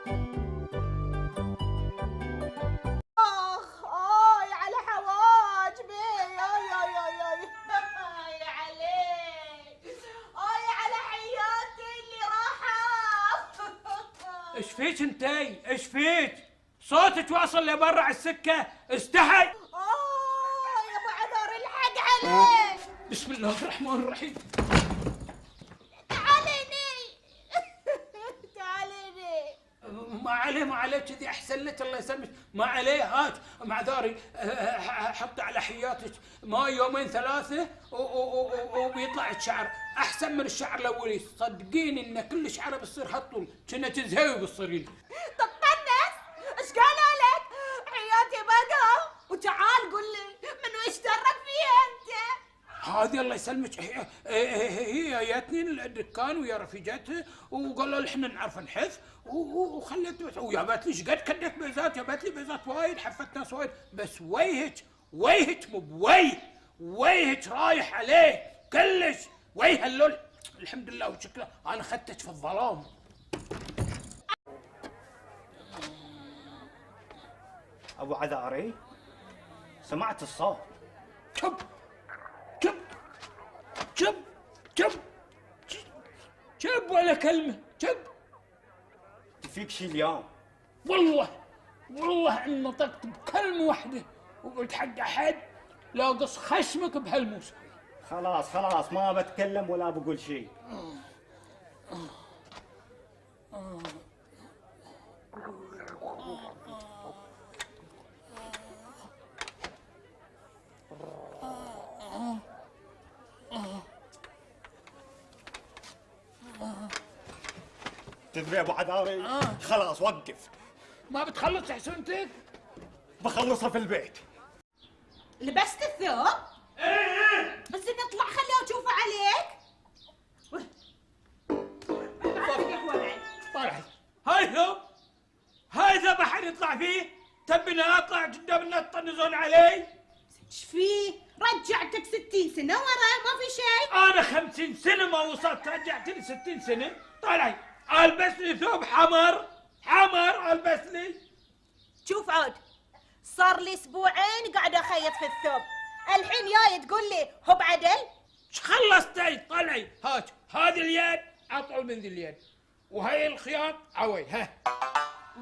على حواجبي، يا عليك، على حياتي اللي راحت. ايش فيك انتي؟ ايش فيك؟ صوتك واصل لبرا على السكه، استحي. يا ابو عذر الحق عليك. بسم الله الرحمن الرحيم. تعاليني. ما عليه كذي احسن لك، الله يسلمك. ما عليه، هات معذاري. حط على حياتك ماء يومين ثلاثه وبيطلع الشعر احسن من الشعر الاولي. صدقيني ان كل شعره بتصير خطول، كنا تزهوي بالصريل. طب طنس، ايش قالوا لك؟ حياتي بقى، وتعال قول لي منو اشترك فيها انت؟ هذه الله يسلمك هي جاتني الدكان ويا رفيجاتها وقالوا لي احنا نعرف نحث وخليت وجابت لي شقد كدت بيزات، جابت لي بيزات وايد، حفت ناس وايد، بس ويهك مو بويه، ويهك رايح عليه كلش، ويه اللول. الحمد لله وشكله انا اخذتك في الظلام. ابو عذاري سمعت الصوت. شب شب شب شب شب ولا كلمه، شب. فيك شي اليوم؟ والله ان نطقت بكلمه واحده وقلت حق احد لا قص خشمك بهالموسى. خلاص ما بتكلم ولا بقول شيء. تدري يا ابو عذاري، خلاص وقف. ما بتخلص حسنتك؟ بخلصها في البيت. لبست الثوب؟ ايه بس نطلع خليه اشوفه عليك. طالع هاي ثوب، هاي ثوب احد يطلع فيه؟ تبيني اطلع قدام الناس يطنزون علي؟ ايش فيه؟ رجعتك 60 سنة ورا، ما في شيء. انا 50 سنة ما وصلت، رجعتني 60 سنة. طالع البس لي ثوب حمر البس لي. شوف عود، صار لي اسبوعين قاعدة اخيط في الثوب، الحين جاي تقول لي هو بعدل؟ ايش خلصتي؟ طلعي هات، هذه اليد اطول من ذي اليد، وهي الخياط عوي. ها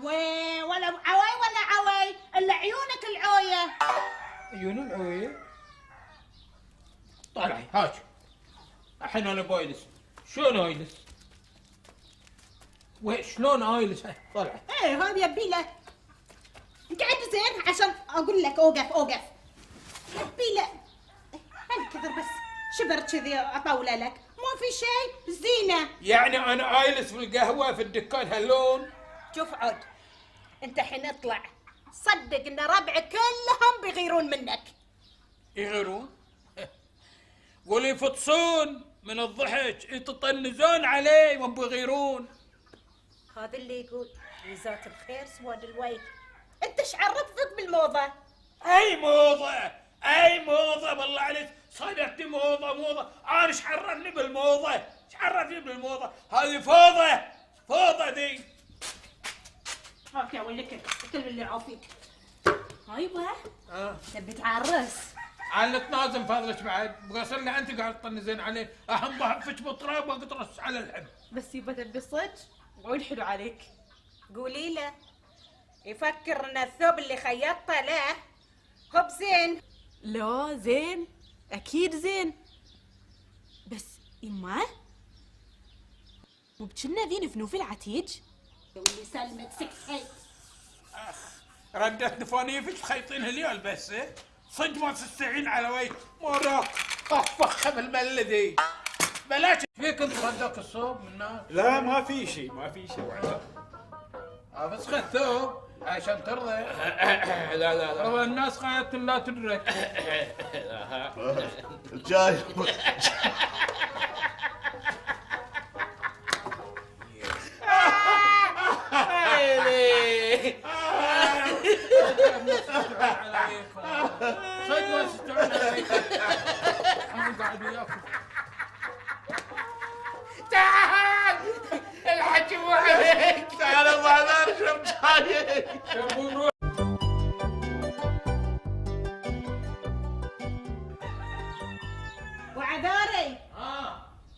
ولا عوي الا عيونك العوية. عيون العوية؟ طلعي هات. الحين انا بايلس، شلون ايلس؟ شلون ايلس؟ طلعي. ايه هذا يبي له قعد زين عشان اقول لك اوقف. يبي له هالكثر بس شبر كذي اطوله لك، ما في شيء زينه. يعني انا ايلس في القهوه في الدكان هاللون؟ شوف عود، انت حين اطلع صدق ان ربعك كلهم بيغيرون منك. يغيرون؟ قولي يفطسون من الضحك، يتطنزون علي ما بيغيرون. هذا اللي يقول جزاك الخير سواد الوجه. انت ايش عرفك بالموضه؟ اي موضه بالله عليك، صدقتي موضه. انا ايش عرفني بالموضه؟ هذه فوضى ذي. هاك يا ولك الكلب اللي عافيك. هايبه تبي تعرس؟ على تنازم فاضلك بعد، بغسل لي انت قاعد تطنزين عليه، اهم ضحفك بالتراب واقطرس على الحب. بس يبا تبي صدق وعود حلو عليك. قولي له يفكر ان الثوب اللي خيطته له هو بزين. لا زين، اكيد زين، بس يما مو بكنا ذي نفنوف العتيج؟ واللي سلمك سكتي. ردت نفانيفك تخيطينها لي بس صدق ما تستعين على وجه مرة طفخها بالملة ذي. بلاش فيك انت ردك الصوب من الناس. لا ما في شيء فسخ الثوب عشان ترضى. لا والله الناس خايت لا تدرك. جاي صدق ما تستعين عليكم، انا قاعد وياكم. تعال الحكي مو عليك. تعال ابو عذار وعذاري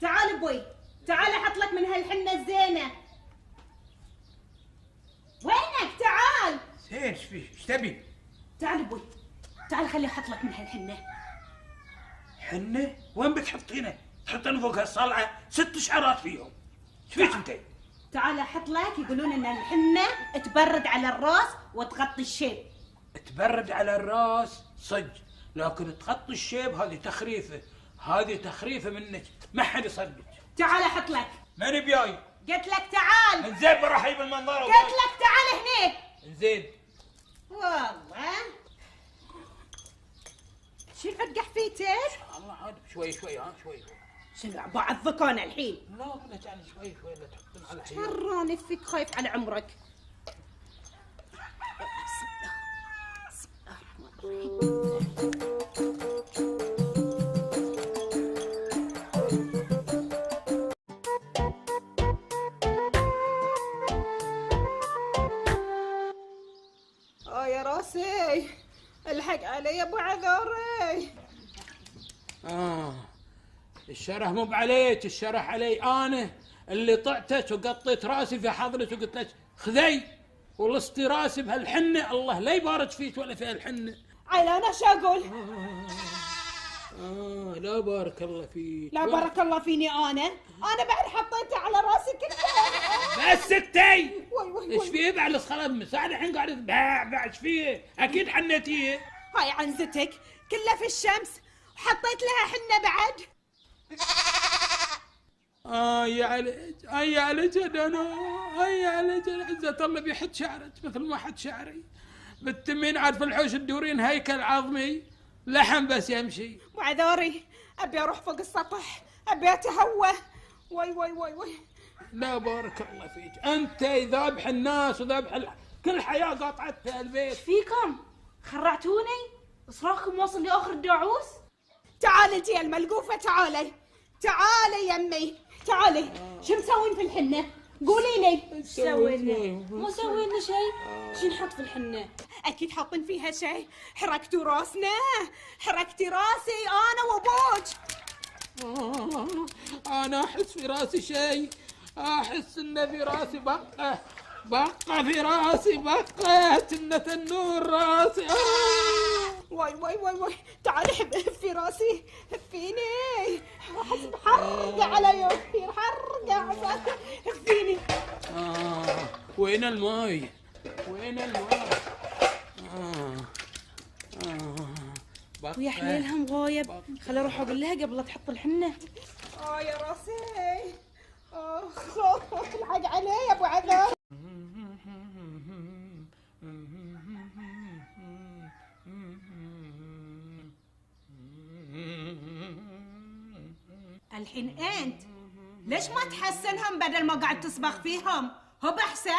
تعال ابوي، تعال احط لك من هالحنه الزينه. وينك؟ تعال. زين ايش فيه؟ ايش تبي؟ تعال ابوي، تعال خلي احط لك من هالحنه. حنه؟ وين بتحطينه؟ تحطين فوق هالصلعه 6 شعرات فيهم. ايش فيك انت؟ تعال احط لك، يقولون ان الحنه تبرد على الراس وتغطي الشيب. تبرد على الراس صج، لكن تغطي الشيب هذه تخريفه، هذه تخريفه منك، ما حد يصدق. تعال احط لك. ماني بياي. قلت لك تعال. انزين بروح اجيب المنظره. قلت لك تعال هني. انزين. والله شو العد قحفيتك؟ الله عاد شوي شوي شوي. شنو بعضك انا الحين؟ لا لا يعني شوي شوي لا تحطين على حيل. تراني فيك خايف على عمرك. بسم الله الرحمن الرحيم. يا راسي الحق علي يا ابو عذاري. الشرح مو بعليك، الشرح علي انا اللي طعتك وقطيت راسي في حضرتك وقلت لك خذي ولصتي راسي بهالحنه. الله لا يبارك فيك ولا في هالحنه. عيل انا شو اقول؟ لا بارك الله فيك. لا بارك الله فيني انا بعد حطيته على راسي كله. بس سكتي. وي ايش فيه بعد خلاص مساعد الحين قاعد تباع بعد ايش فيه؟ اكيد حنتيه. هاي عنزتك كلها في الشمس وحطيت لها حنه بعد. يا عليك يا عليك يا عليك عزة الله بيحد شعرك مثل ما حد شعري. بالتمين عاد في الحوش تدورين هيكل عظمي لحم بس يمشي. وعذاري ابي اروح فوق السطح، ابي اتهوى. وي لا بارك الله فيك، انت ذابح الناس وذابح كل حياه قاطعت في البيت. فيكم خرعتوني؟ صراخكم واصل لاخر الدعوس. تعالي انتي يا الملقوفه، تعالي يمي تعالي. شو مسوين في الحنه؟ قولي لي. سوينا مو سوينا شيء. شو نحط في الحنه؟ اكيد حاطين فيها شيء. حركتوا راسنا، حركتي راسي انا وابوك. انا احس في راسي شيء، احس ان في راسي بقى في راسي بقى تنة النور راسي. واي تعالي في راسي، هفيني. احس بحرقه على يومي، حرقه هفيني. وين الماي؟ ويا حليلهم غايب. خل اروح اقول لها قبل لا تحط الحنه. يا راسي. الحق علي يا ابو عذار. الحين انت ليش ما تحسنهم بدل ما قاعد تصبغ فيهم؟ هو بأحسن؟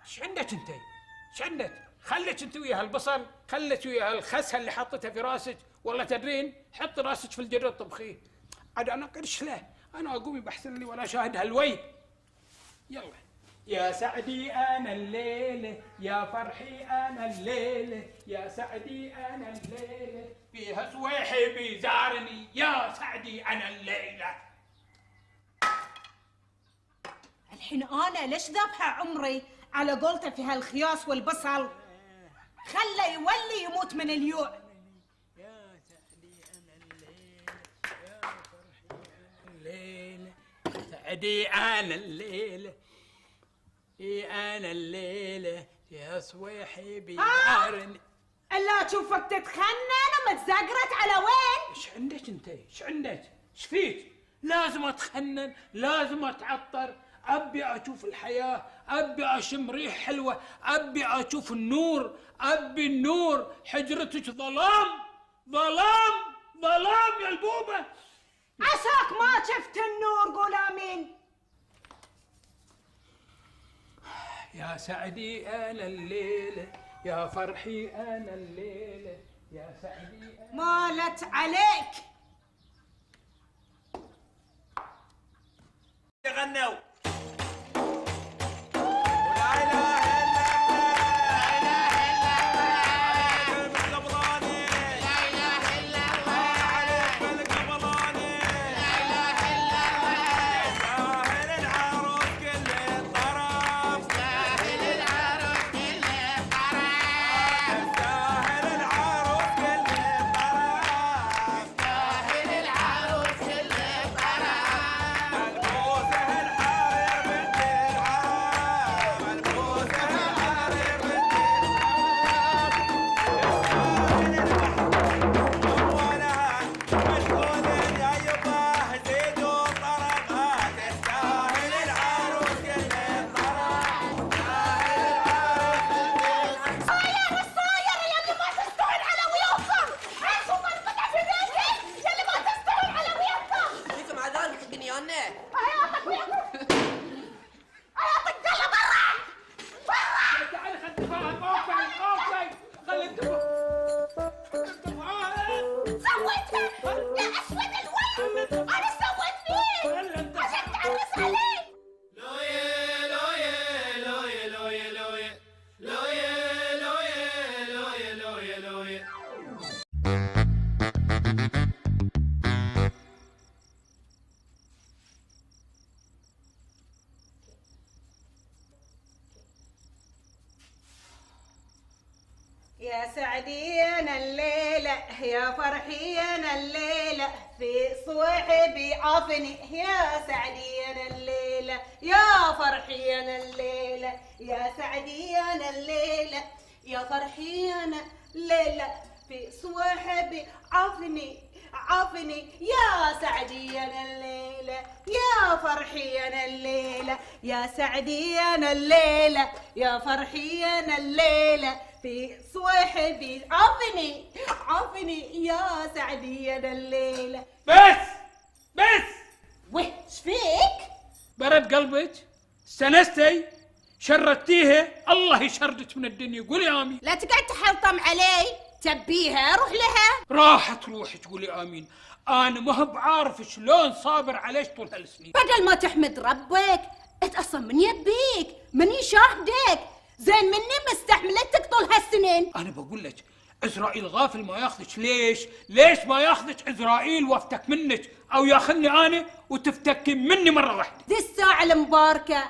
ايش عندك انت؟ ايش عندك؟ خليك انت ويا هالبصل، خليك ويا هالخسه اللي حطيتها في راسك، والله تدرين حط راسك في الجرة طبخيه. عاد انا قرش له، انا اقوم بحسن لي ولا شاهد هالوي. يلا. يا سعدي انا الليله، يا فرحي انا الليله، يا سعدي انا الليله، فيها سويحي بيزارني، يا سعدي انا الليله. الحين انا ليش ذابحه عمري على قولته في هالخياس والبصل؟ خله يولي يموت من اليوع. يا سعدي انا الليله، يا فرحي انا الليله، يا سعدي انا الليله، انا الليله، يا صويحي بيزارني. الا اشوفك تتخنن ومتزقرت على وين؟ ايش عندك انت؟ ايش عندك؟ ايش فيك؟ لازم اتخنن، لازم اتعطر، ابي اشوف الحياه، ابي اشم ريح حلوه، ابي اشوف النور، ابي النور. حجرتك ظلام ظلام ظلام يا البوبه. عساك ما شفت النور، قول امين. يا سعدي انا الليله، يا فرحي انا الليله، يا سعدي أنا. مالت عليك. غنوا ولا اله الا الله. يلا برا تعالي خلي تفاهم. اوكي خلي سويتها يا اسود الويل، انا سويت فيه عشان تعرس عليه. يا سعدي انا الليله يا فرحي انا الليله في صوحبي عافني. يا سعدي انا الليله يا فرحي انا الليله يا سعدي انا الليله يا فرحي انا الليله في صوحبي عافني عافني. يا سعدي انا الليله يا فرحي انا الليله يا سعدي انا الليله يا فرحي انا الليله في صوحبي عافني عافني. يا سعدي انا الليله. بس ويه ايش فيك؟ برد قلبك، استنستي، شردتيها، الله يشردك من الدنيا. قولي امين. لا تقعد تحلطم علي، تبيها روح لها. راح تروحي تقولي امين. انا ما هو بعارف شلون صابر عليك طول هالسنين. بدل ما تحمد ربك انت اصلا من يبيك، مني شاهدك، زين مني مستحملتك طول هالسنين. انا بقول لك عزرائيل غافل ما ياخذك. ليش ما ياخذك عزرائيل وافتك منك، او ياخذني انا وتفتكي مني مره واحده؟ دي الساعه المباركه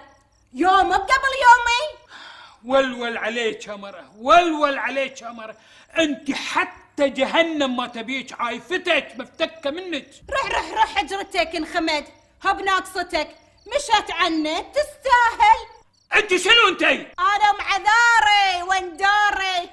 يوم قبل يومي. ولول عليك يا مره، ولول عليك يا مره. انت حتى جهنم ما تبيك، عايفتك مفتكه منك. روح حجرتك انخمد، هب ناقصتك مشت عنك تستاهل. انت شنو انتي؟ انا معذاري ونداري.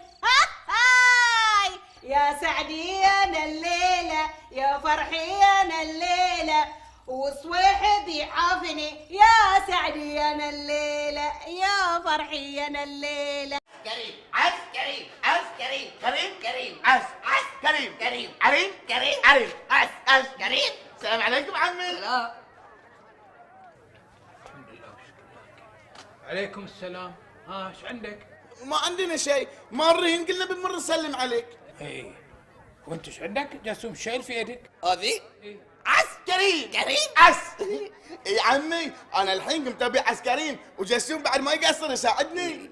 هاي يا سعدي انا الليله يا فرحي انا الليله وصويحبي عافني. يا سعدي انا الليله يا فرحي انا الليله. كريم عز كريم عز كريم كريم عز كريم كريم عز كريم. السلام عليكم عمي. الحمد لله عليكم السلام. ايش عندك؟ ما عندنا شيء، مارين قلنا بنمر نسلم عليك. ايه وانت ايش عندك؟ جاسوم شايل في يدك؟ هذه إيه؟ عسكري عس يا عمي انا الحين قمت ابيع عسكريين وجسوم بعد ما يقصر يساعدني.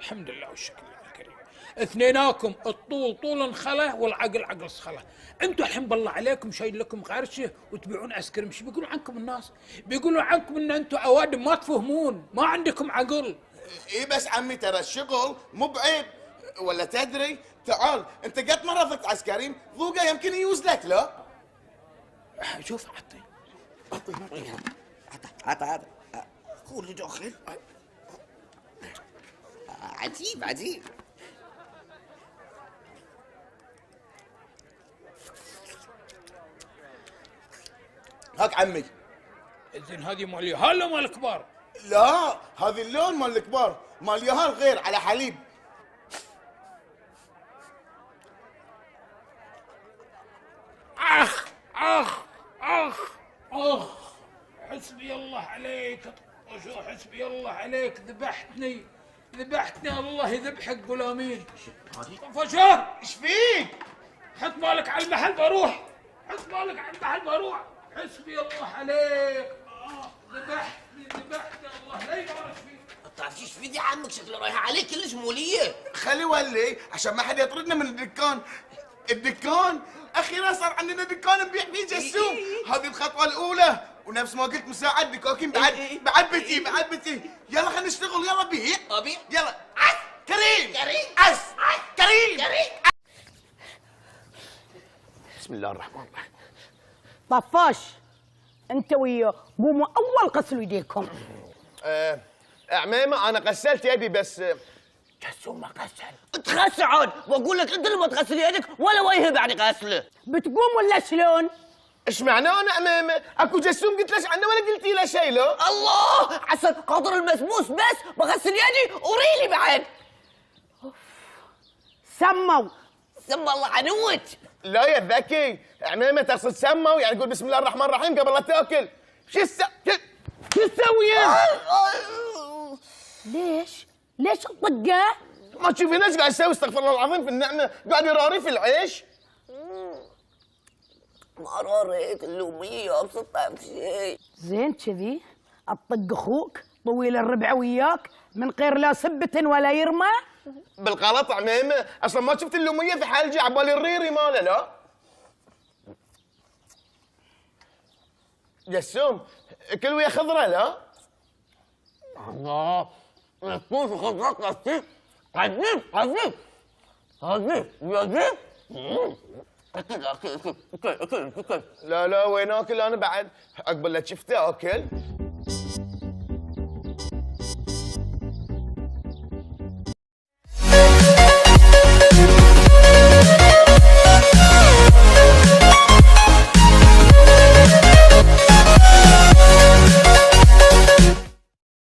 الحمد لله والشكر لله الكريم. اثنيناكم الطول طول انخله والعقل عقل صخله. انتم الحين بالله عليكم شايل لكم غرشه وتبيعون عسكريم. ايش بيقولوا عنكم الناس؟ بيقولوا عنكم ان انتم اوادم ما تفهمون، ما عندكم عقل. اي بس عمي ترى الشغل مو بعيب، ولا تدري؟ تعال انت قد ما رفضت عسكريين ذوقه يمكن يوز لك. لا شوف عطي قول دخل. عجيب هاك عمي. زين هذه مال يهال ولا مال الكبار؟ لا هذه اللون مال الكبار، مال يهال غير على حليب. اخ حسبي الله عليك. وشو حسبي الله عليك. ذبحتني الله يذبحك. قول امين. فشار ايش فيك؟ حط بالك على المحل بروح. حسبي الله عليك. ذبحتني الله لا يبارك فيك. تعرف ايش في دي عمك شكله رايحه عليك كلش موليه. خلي ولي عشان ما حد يطردنا من الدكان اخيرا صار عندنا دكان نبيع فيه جسوم. هذه الخطوه الاولى، ونفس ما قلت مساعد دكاكين بعد بتي. يلا خلينا نشتغل. يلا بيع يلا. عس كريم كريم. بسم الله الرحمن الرحيم. طفاش انت وياه قوموا اول غسلوا يديكم. عميمه انا غسلت يدي بس جسوم ما غسل. تغسل عاد واقول لك انت اللي ما تغسل يدك ولا وجهه بعد غسله. بتقوم ولا شلون؟ ايش معنى انا عميمه؟ اكو جسوم قلت لك عنه ولا قلتي له شيء؟ لو الله عسل قدر المسموس بس بغسل يدي وريلي بعد. سموا سم الله عنوت. لا يا ذكي، عميمه تقصد سموا يعني قول بسم الله الرحمن الرحيم قبل لا تاكل. شو تسوي ليش تطقه؟ ما تشوفين ايش قاعد يسوي؟ استغفر الله العظيم في النعمه، قاعد يراري في العيش. ما راريت اللوميه ابسطها بشيء. زين كذي اطق اخوك طويل الربع وياك من غير لا سبة ولا يرمى. بالغلط عميمه، اصلا ما شفت اللوميه في حالجي عبالي الريري ماله. لا جسوم كل ويا خضره. لا الله تكون في خضرات قصير عجيب عجيب عجيب عجيب. اكل اكل اكل اكل اكل. لا وين اكل انا بعد؟ عقب لا شفته اكل.